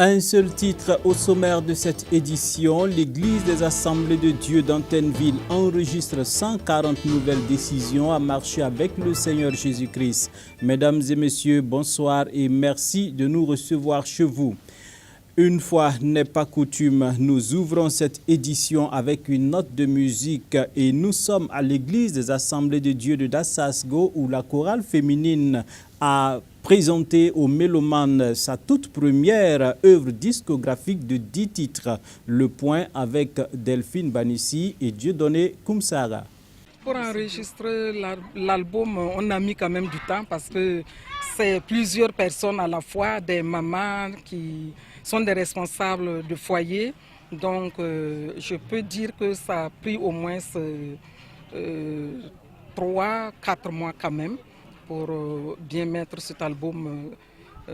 Un seul titre au sommaire de cette édition, l'Église des Assemblées de Dieu d'Antenneville enregistre 140 nouvelles décisions à marcher avec le Seigneur Jésus-Christ. Mesdames et messieurs, bonsoir et merci de nous recevoir chez vous. Une fois n'est pas coutume, nous ouvrons cette édition avec une note de musique et nous sommes à l'Église des Assemblées de Dieu de Dassasgo où la chorale féminine a présenté aux mélomanes sa toute première œuvre discographique de 10 titres. Le point avec Delphine Banissi et Dieudonné Koumsara. Pour enregistrer l'album, on a mis quand même du temps parce que c'est plusieurs personnes à la fois, des mamans qui sont des responsables de foyer. Donc je peux dire que ça a pris au moins 3-4 mois quand même pour bien mettre cet album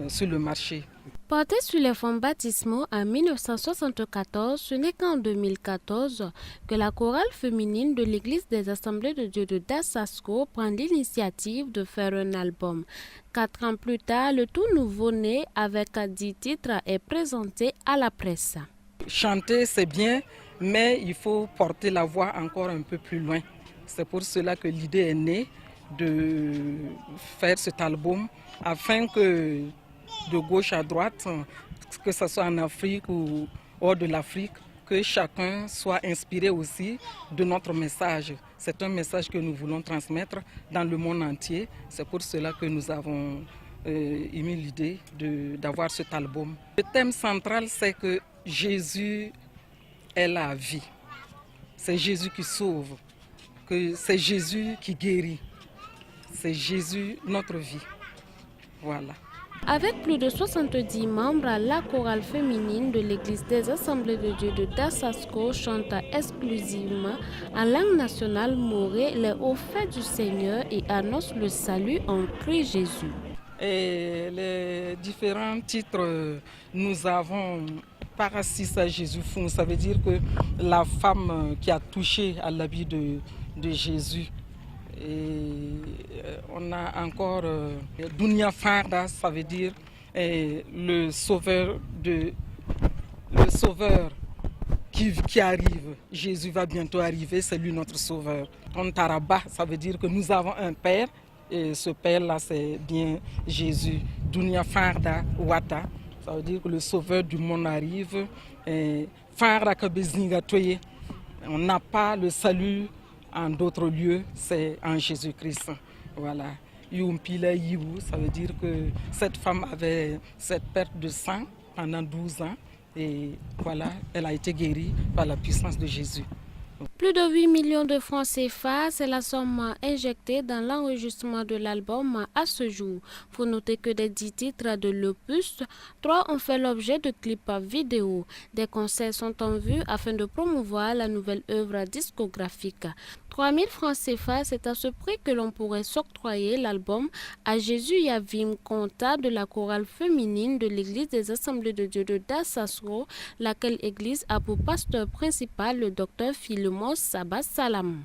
sur le marché. Porté sur les fonds baptismaux en 1974, ce n'est qu'en 2014 que la chorale féminine de l'Église des Assemblées de Dieu de Dassasgo prend l'initiative de faire un album. 4 ans plus tard, le tout nouveau-né avec 10 titres est présenté à la presse. Chanter, c'est bien, mais il faut porter la voix encore un peu plus loin. C'est pour cela que l'idée est née de faire cet album afin que de gauche à droite, que ce soit en Afrique ou hors de l'Afrique, que chacun soit inspiré aussi de notre message. C'est un message que nous voulons transmettre dans le monde entier. C'est pour cela que nous avons émis l'idée d'avoir cet album. Le thème central, c'est que Jésus est la vie. C'est Jésus qui sauve, que c'est Jésus qui guérit. C'est Jésus notre vie. Voilà. Avec plus de 70 membres, la chorale féminine de l'Église des Assemblées de Dieu de Dassasgo chante exclusivement en langue nationale morée les hauts faits du Seigneur et annonce le salut en Christ Jésus. Et les différents titres, nous avons Parasisa Jésus fou, ça veut dire que la femme qui a touché à l'habit de Jésus. Et on a encore Dunia Farda, ça veut dire le sauveur qui arrive. Jésus va bientôt arriver, c'est lui notre sauveur. Ontaraba, ça veut dire que nous avons un père et ce père-là c'est bien Jésus. Dunia Farda Wata, ça veut dire que le sauveur du monde arrive. Farda Kabezinga Toye, on n'a pas le salut en d'autres lieux, c'est en Jésus-Christ. Voilà. Yumpila Yiwu, ça veut dire que cette femme avait cette perte de sang pendant 12 ans et voilà, elle a été guérie par la puissance de Jésus. Plus de 8 millions de francs CFA, c'est la somme injectée dans l'enregistrement de l'album à ce jour. Il faut noter que des 10 titres de l'opus, 3 ont fait l'objet de clips vidéo. Des concerts sont en vue afin de promouvoir la nouvelle œuvre discographique. 3 000 francs CFA, c'est à ce prix que l'on pourrait s'octroyer l'album à Jésus Yavim Konta de la chorale féminine de l'Église des Assemblées de Dieu de Dassasgo, laquelle église a pour pasteur principal le docteur Philemon Sabas Salam.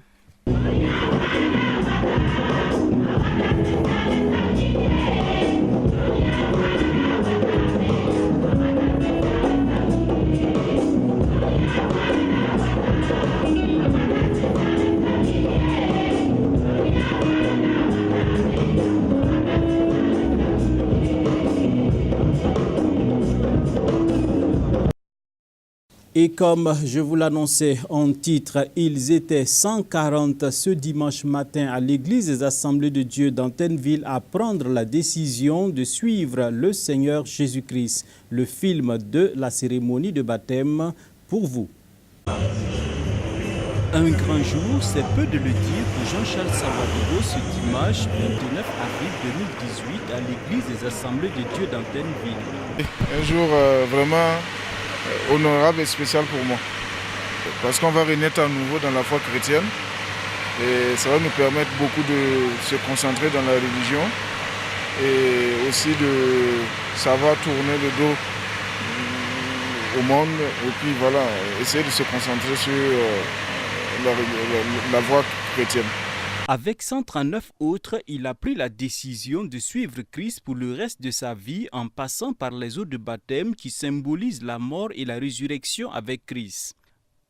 Et comme je vous l'annonçais en titre, ils étaient 140 ce dimanche matin à l'Église des Assemblées de Dieu d'Antenneville à prendre la décision de suivre le Seigneur Jésus-Christ. Le film de la cérémonie de baptême pour vous. Un grand jour, c'est peu de le dire pour Jean-Charles Savadogo ce dimanche 29 avril 2018 à l'Église des Assemblées de Dieu d'Antenneville. Un jour vraiment honorable et spécial pour moi. Parce qu'on va renaître à nouveau dans la foi chrétienne et ça va nous permettre beaucoup de se concentrer dans la religion et aussi de savoir tourner le dos au monde et puis voilà, essayer de se concentrer sur la voie chrétienne. Avec 139 autres, il a pris la décision de suivre Christ pour le reste de sa vie en passant par les eaux de baptême qui symbolisent la mort et la résurrection avec Christ.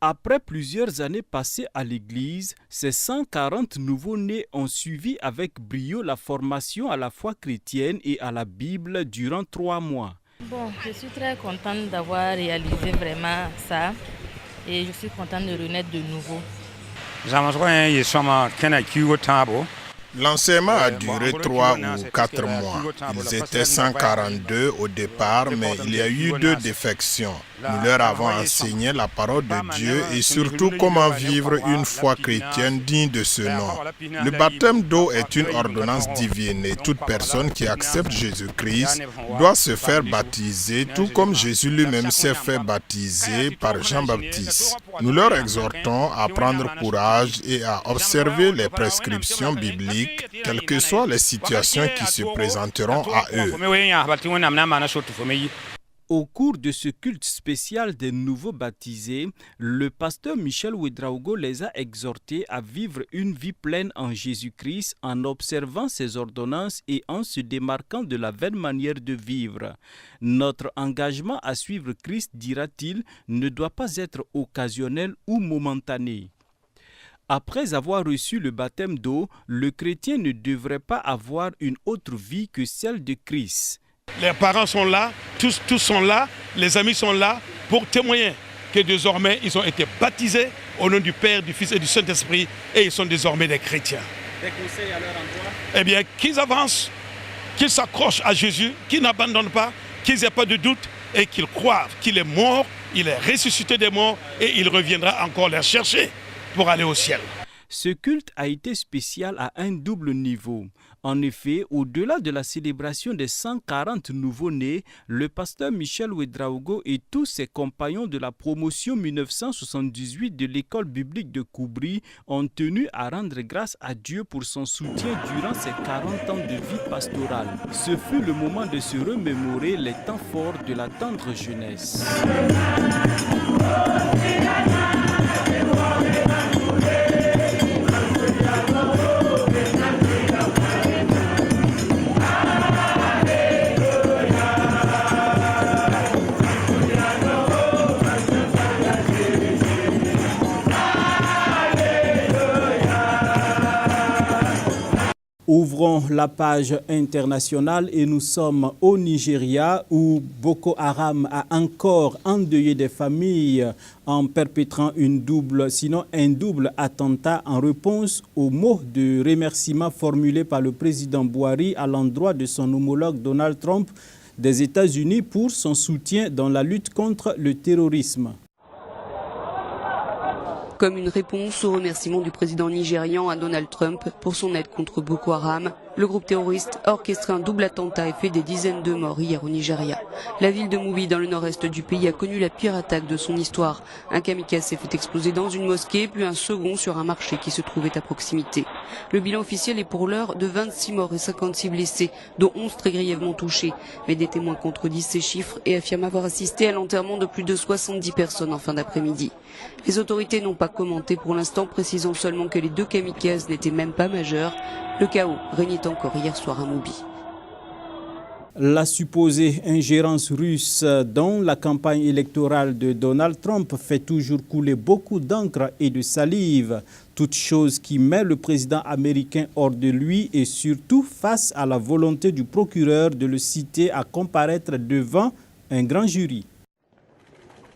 Après plusieurs années passées à l'église, ces 140 nouveaux-nés ont suivi avec brio la formation à la foi chrétienne et à la Bible durant 3 mois. Bon, je suis très contente d'avoir réalisé vraiment ça et je suis contente de renaître de nouveau. L'enseignement a duré 3 ou 4 mois. Ils étaient 142 au départ, mais il y a eu 2 défections. Nous leur avons enseigné la parole de Dieu et surtout comment vivre une foi chrétienne digne de ce nom. Le baptême d'eau est une ordonnance divine et toute personne qui accepte Jésus-Christ doit se faire baptiser, tout comme Jésus lui-même s'est fait baptiser par Jean-Baptiste. Nous leur exhortons à prendre courage et à observer les prescriptions bibliques, quelles que soient les situations qui se présenteront à eux. Au cours de ce culte spécial des nouveaux baptisés, le pasteur Michel Ouedraogo les a exhortés à vivre une vie pleine en Jésus-Christ en observant ses ordonnances et en se démarquant de la vaine manière de vivre. Notre engagement à suivre Christ, dira-t-il, ne doit pas être occasionnel ou momentané. Après avoir reçu le baptême d'eau, le chrétien ne devrait pas avoir une autre vie que celle de Christ. Les parents sont là, tous sont là, les amis sont là pour témoigner que désormais ils ont été baptisés au nom du Père, du Fils et du Saint-Esprit et ils sont désormais des chrétiens. Des conseils à leur endroit? Eh bien, qu'ils avancent, qu'ils s'accrochent à Jésus, qu'ils n'abandonnent pas, qu'ils n'aient pas de doute et qu'ils croient qu'il est mort, il est ressuscité des morts et il reviendra encore les chercher pour aller au ciel. Ce culte a été spécial à un double niveau. En effet, au-delà de la célébration des 140 nouveaux-nés, le pasteur Michel Ouedraogo et tous ses compagnons de la promotion 1978 de l'école biblique de Koubri ont tenu à rendre grâce à Dieu pour son soutien durant ces 40 ans de vie pastorale. Ce fut le moment de se remémorer les temps forts de la tendre jeunesse. Ouvrons la page internationale et nous sommes au Nigeria où Boko Haram a encore endeuillé des familles en perpétrant un double attentat en réponse aux mots de remerciement formulés par le président Buhari à l'endroit de son homologue Donald Trump des États-Unis pour son soutien dans la lutte contre le terrorisme. Comme une réponse au remerciement du président nigérian à Donald Trump pour son aide contre Boko Haram, le groupe terroriste a orchestré un double attentat et fait des dizaines de morts hier au Nigeria. La ville de Mubi, dans le nord-est du pays, a connu la pire attaque de son histoire. Un kamikaze s'est fait exploser dans une mosquée, puis un second sur un marché qui se trouvait à proximité. Le bilan officiel est pour l'heure de 26 morts et 56 blessés, dont 11 très grièvement touchés. Mais des témoins contredisent ces chiffres et affirment avoir assisté à l'enterrement de plus de 70 personnes en fin d'après-midi. Les autorités n'ont pas commenté pour l'instant, précisant seulement que les 2 kamikazes n'étaient même pas majeurs. Le chaos régnait encore hier soir à Mubi. La supposée ingérence russe dans la campagne électorale de Donald Trump fait toujours couler beaucoup d'encre et de salive, toute chose qui met le président américain hors de lui et surtout face à la volonté du procureur de le citer à comparaître devant un grand jury.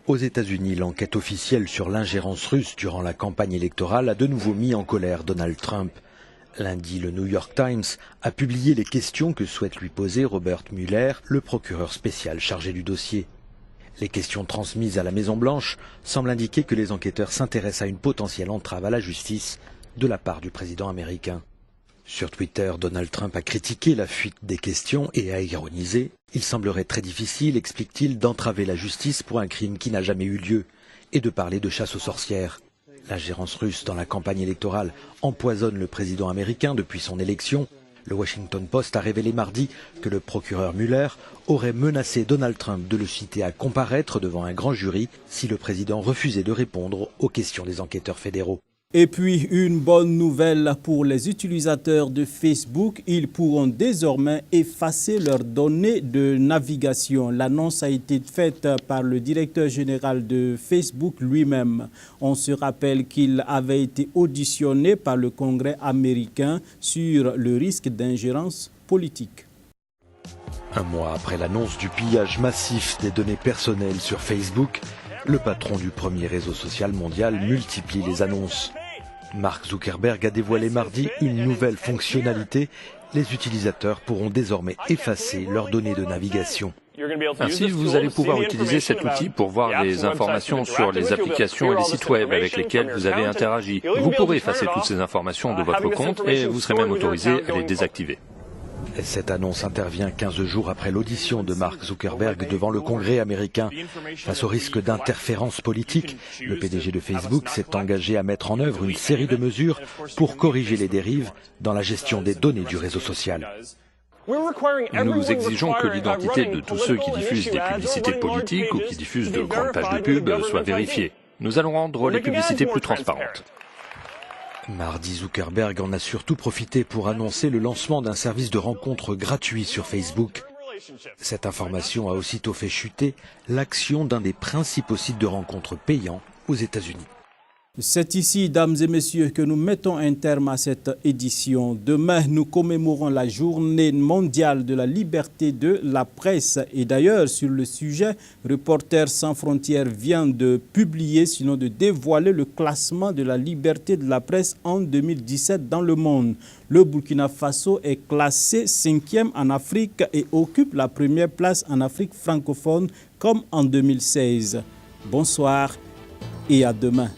Aux États-Unis, l'enquête officielle sur l'ingérence russe durant la campagne électorale a de nouveau mis en colère Donald Trump. Lundi, le New York Times a publié les questions que souhaite lui poser Robert Mueller, le procureur spécial chargé du dossier. Les questions transmises à la Maison-Blanche semblent indiquer que les enquêteurs s'intéressent à une potentielle entrave à la justice de la part du président américain. Sur Twitter, Donald Trump a critiqué la fuite des questions et a ironisé. Il semblerait très difficile, explique-t-il, d'entraver la justice pour un crime qui n'a jamais eu lieu et de parler de chasse aux sorcières. L'ingérence russe dans la campagne électorale empoisonne le président américain depuis son élection. Le Washington Post a révélé mardi que le procureur Mueller aurait menacé Donald Trump de le citer à comparaître devant un grand jury si le président refusait de répondre aux questions des enquêteurs fédéraux. Et puis, une bonne nouvelle pour les utilisateurs de Facebook, ils pourront désormais effacer leurs données de navigation. L'annonce a été faite par le directeur général de Facebook lui-même. On se rappelle qu'il avait été auditionné par le Congrès américain sur le risque d'ingérence politique. Un mois après l'annonce du pillage massif des données personnelles sur Facebook, le patron du premier réseau social mondial multiplie les annonces. Mark Zuckerberg a dévoilé mardi une nouvelle fonctionnalité. Les utilisateurs pourront désormais effacer leurs données de navigation. Ainsi, vous allez pouvoir utiliser cet outil pour voir les informations sur les applications et les sites web avec lesquels vous avez interagi. Vous pourrez effacer toutes ces informations de votre compte et vous serez même autorisé à les désactiver. Cette annonce intervient 15 jours après l'audition de Mark Zuckerberg devant le Congrès américain. Face au risque d'interférence politique, le PDG de Facebook s'est engagé à mettre en œuvre une série de mesures pour corriger les dérives dans la gestion des données du réseau social. Nous exigeons que l'identité de tous ceux qui diffusent des publicités politiques ou qui diffusent de grandes pages de pub soit vérifiée. Nous allons rendre les publicités plus transparentes. Mardi, Zuckerberg en a surtout profité pour annoncer le lancement d'un service de rencontre gratuit sur Facebook. Cette information a aussitôt fait chuter l'action d'un des principaux sites de rencontres payants aux États-Unis. C'est ici, dames et messieurs, que nous mettons un terme à cette édition. Demain, nous commémorons la journée mondiale de la liberté de la presse. Et d'ailleurs, sur le sujet, Reporters sans frontières vient de publier, sinon de dévoiler le classement de la liberté de la presse en 2017 dans le monde. Le Burkina Faso est classé 5e en Afrique et occupe la première place en Afrique francophone comme en 2016. Bonsoir et à demain.